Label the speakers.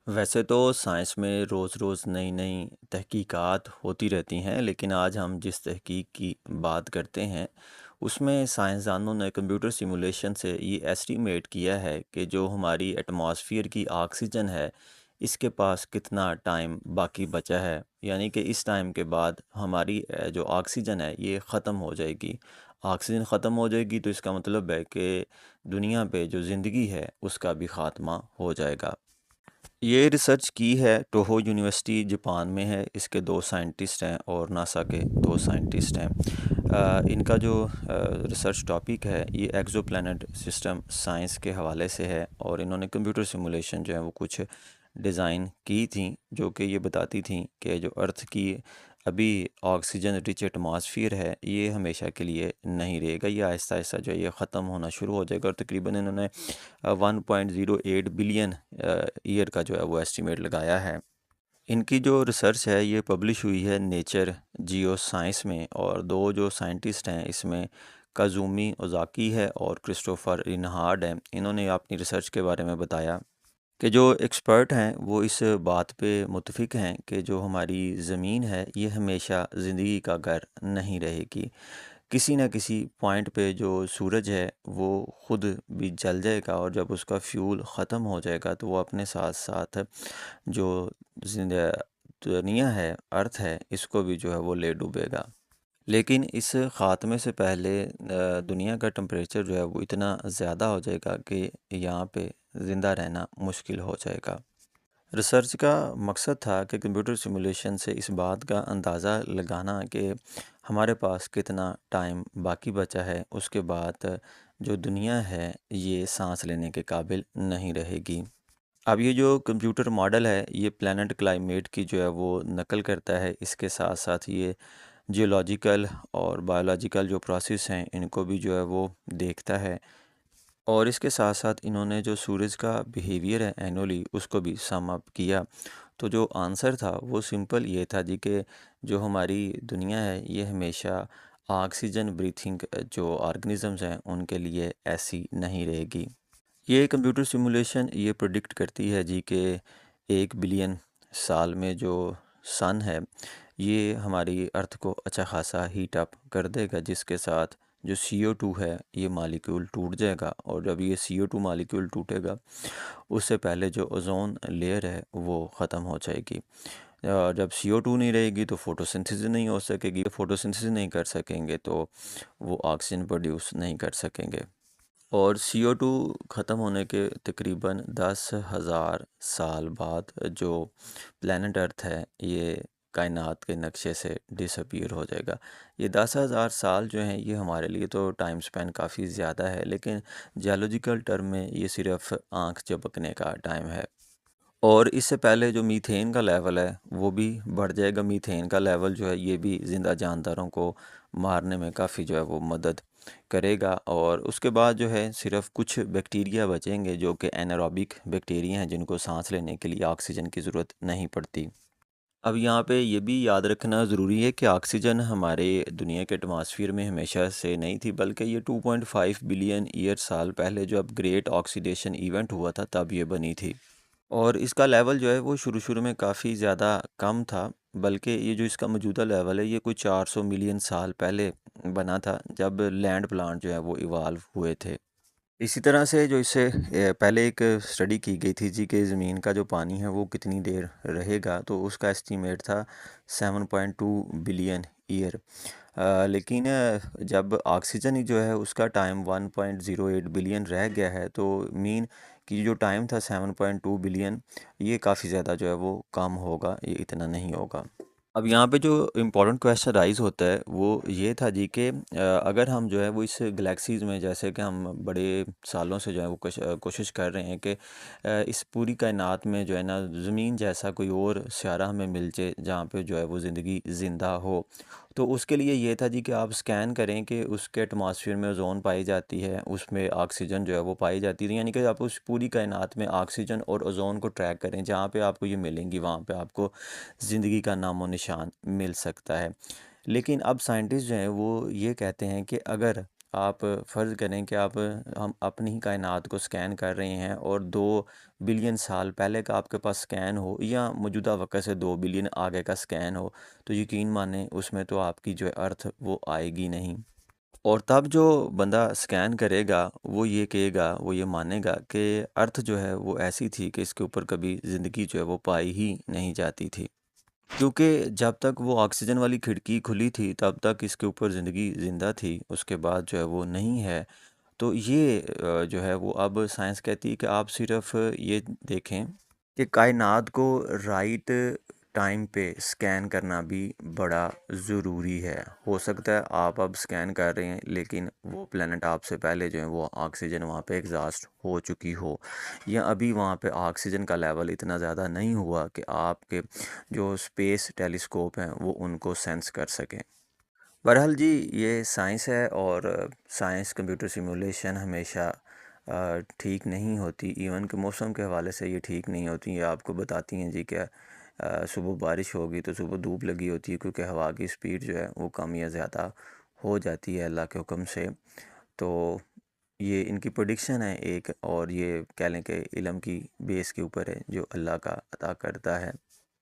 Speaker 1: वैसे तो साइंस में रोज़-रोज़ नई-नई तहकीकात होती रहती हैं, लेकिन आज हम जिस तहकीक की बात करते हैं, उसमें साइंसदानों ने कंप्यूटर सिमुलेशन से ये एस्टीमेट किया है कि जो हमारी एटमॉस्फेयर की ऑक्सीजन है, इसके पास कितना टाइम बाकी बचा है। यानी कि इस टाइम के बाद हमारी जो ऑक्सीजन है, ये ख़त्म हो जाएगी। ऑक्सीजन ख़त्म हो जाएगी तो इसका मतलब है कि दुनिया पे जो ज़िंदगी है, उसका भी ख़ात्मा हो जाएगा। ये रिसर्च की है टोहो यूनिवर्सिटी जापान में है। इसके 2 साइंटिस्ट हैं और नासा के 2 साइंटिस्ट हैं। इनका जो रिसर्च टॉपिक है ये एक्सोप्लैनेट सिस्टम साइंस के हवाले से है और इन्होंने कंप्यूटर सिमुलेशन जो है वो कुछ डिज़ाइन की थी जो कि ये बताती थी कि जो अर्थ की अभी ऑक्सीजन रिच एटमॉस्फेयर है ये हमेशा के लिए नहीं रहेगा। ये आहिस्ता आहिस्ता जो है ये ख़त्म होना शुरू हो जाएगा और तकरीबन इन्होंने 1.08 बिलियन ईयर का जो है वो एस्टीमेट लगाया है। इनकी जो रिसर्च है ये पब्लिश हुई है नेचर जियो साइंस में और दो जो साइंटिस्ट हैं इसमें काज़ुमी ओज़ाकी है और क्रिस्टोफर रिनहार्ड हैं। इन्होंने अपनी रिसर्च के बारे में बताया कि जो एक्सपर्ट हैं वो इस बात पे मुत्तफ़िक़ हैं कि जो हमारी ज़मीन है ये हमेशा ज़िंदगी का घर नहीं रहेगी। किसी न किसी पॉइंट पे जो सूरज है वो खुद भी जल जाएगा और जब उसका फ्यूल ख़त्म हो जाएगा तो वो अपने साथ साथ जो जिंदा दुनिया है अर्थ है इसको भी जो है वो ले डूबेगा। लेकिन इस ख़ात्मे से पहले दुनिया का टेम्परेचर जो है वो इतना ज़्यादा हो जाएगा कि यहाँ पे ज़िंदा रहना मुश्किल हो जाएगा। रिसर्च का मकसद था कि कंप्यूटर सिमुलेशन से इस बात का अंदाज़ा लगाना कि हमारे पास कितना टाइम बाकी बचा है, उसके बाद जो दुनिया है ये सांस लेने के काबिल नहीं रहेगी। अब ये जो कंप्यूटर मॉडल है ये प्लैनेट क्लाइमेट की जो है वो नकल करता है। इसके साथ साथ ये जियोलॉजिकल और बायोलॉजिकल जो प्रोसेस हैं इनको भी जो है वो देखता है और इसके साथ साथ इन्होंने जो सूरज का बिहेवियर है एनुअली उसको भी सम अप किया। तो जो आंसर था वो सिंपल ये था जी कि जो हमारी दुनिया है ये हमेशा ऑक्सीजन ब्रीथिंग जो ऑर्गेनिजम्स हैं उनके लिए ऐसी नहीं रहेगी। ये कंप्यूटर सिमुलेशन ये प्रेडिक्ट करती है जी कि 1 बिलियन साल में जो सन है ये हमारी अर्थ को अच्छा खासा हीट अप कर देगा जिसके साथ जो CO2 है ये मालिक्यूल टूट जाएगा और जब ये CO2 मालिक्यूल टूटेगा उससे पहले जो ओजोन लेयर है वो ख़त्म हो जाएगी। जब CO2 नहीं रहेगी तो फोटोसिंथेसिस नहीं हो सकेगी, फोटोसिंथेसिस नहीं कर सकेंगे तो वो ऑक्सीजन प्रोड्यूस नहीं कर सकेंगे और CO2 ख़त्म होने के तकरीबन 10,000 साल बाद जो प्लैनेट अर्थ है ये कायनात के नक्शे से डिसअपीयर हो जाएगा। ये 10,000 साल जो हैं ये हमारे लिए तो टाइम स्पेन काफ़ी ज़्यादा है, लेकिन जियोलॉजिकल टर्म में ये सिर्फ आँख झपकने का टाइम है। और इससे पहले जो मीथेन का लेवल है वो भी बढ़ जाएगा। मीथेन का लेवल जो है ये भी ज़िंदा जानदारों को मारने में काफ़ी जो है वो मदद करेगा और उसके बाद जो है सिर्फ कुछ बैक्टीरिया बचेंगे जो कि एनारोबिक बैक्टीरिया हैं जिनको सांस लेने के लिए ऑक्सीजन की ज़रूरत नहीं पड़ती। अब यहाँ पे ये भी याद रखना ज़रूरी है कि ऑक्सीजन हमारे दुनिया के एटमॉस्फेयर में हमेशा से नहीं थी, बल्कि ये 2.5 बिलियन ईयर साल पहले जब ग्रेट ऑक्सीडेशन इवेंट हुआ था तब ये बनी थी। और इसका लेवल जो है वो शुरू-शुरू में काफ़ी ज़्यादा कम था, बल्कि ये जो इसका मौजूदा लेवल है ये कुछ 400 मिलियन साल पहले बना था जब लैंड प्लांट जो है वो इवॉल्व हुए थे। इसी तरह से जो इससे पहले एक स्टडी की गई थी जी कि ज़मीन का जो पानी है वो कितनी देर रहेगा, तो उसका एस्टीमेट था 7.2 बिलियन ईयर। लेकिन जब ऑक्सीजन ही जो है उसका टाइम 1.08 बिलियन रह गया है तो मीन कि जो टाइम था 7.2 बिलियन ये काफ़ी ज़्यादा जो है वो कम होगा, ये इतना नहीं होगा। अब यहाँ पे जो इम्पोर्टेंट क्वेश्चन राइज़ होता है वो ये था जी कि अगर हम जो है वो इस गैलेक्सीज़ में जैसे कि हम बड़े सालों से जो है वो कोशिश कर रहे हैं कि इस पूरी कायनात में जो है ना ज़मीन जैसा कोई और सियारा हमें मिल जाए जहाँ पे जो है वो ज़िंदगी ज़िंदा हो। तो उसके लिए ये था जी कि आप स्कैन करें कि उसके एटमॉस्फेयर में ओज़ोन पाई जाती है, उसमें ऑक्सीजन जो है वो पाई जाती है, यानी कि आप उस पूरी कायनात में ऑक्सीजन और ओज़ोन को ट्रैक करें, जहाँ पे आपको ये मिलेंगी वहाँ पे आपको ज़िंदगी का नामो निशान मिल सकता है। लेकिन अब साइंटिस्ट जो हैं वो ये कहते हैं कि अगर आप फ़र्ज़ करें कि आप हम अपनी ही कायनात को स्कैन कर रहे हैं और 2 बिलियन साल पहले का आपके पास स्कैन हो या मौजूदा वक़्त से 2 बिलियन आगे का स्कैन हो, तो यकीन मानें उसमें तो आपकी जो है अर्थ वो आएगी नहीं। और तब जो बंदा स्कैन करेगा वो ये कहेगा, वो ये मानेगा कि अर्थ जो है वो ऐसी थी कि इसके ऊपर कभी ज़िंदगी जो है वो पाई ही नहीं जाती थी। क्योंकि जब तक वो ऑक्सीजन वाली खिड़की खुली थी तब तक इसके ऊपर ज़िंदगी ज़िंदा थी, उसके बाद जो है वो नहीं है। तो ये जो है वो अब साइंस कहती है कि आप सिर्फ ये देखें कि कायनात को राइट टाइम पे स्कैन करना भी बड़ा ज़रूरी है। हो सकता है आप अब स्कैन कर रहे हैं लेकिन वो प्लेनेट आपसे पहले जो है वो ऑक्सीजन वहाँ पे एग्जॉस्ट हो चुकी हो, या अभी वहाँ पे ऑक्सीजन का लेवल इतना ज़्यादा नहीं हुआ कि आपके जो स्पेस टेलीस्कोप हैं वो उनको सेंस कर सकें। बहरहाल जी, ये साइंस है और साइंस कंप्यूटर सिमुलेशन हमेशा ठीक नहीं होती। इवन कि मौसम के हवाले से ये ठीक नहीं होती। ये आपको बताती हैं जी क्या सुबह बारिश होगी तो सुबह धूप लगी होती है, क्योंकि हवा की स्पीड जो है वो कम या ज़्यादा हो जाती है अल्लाह के हुक्म से। तो ये इनकी प्रेडिक्शन है एक, और ये कह लें कि इल्म की बेस के ऊपर है जो अल्लाह का अता करता है।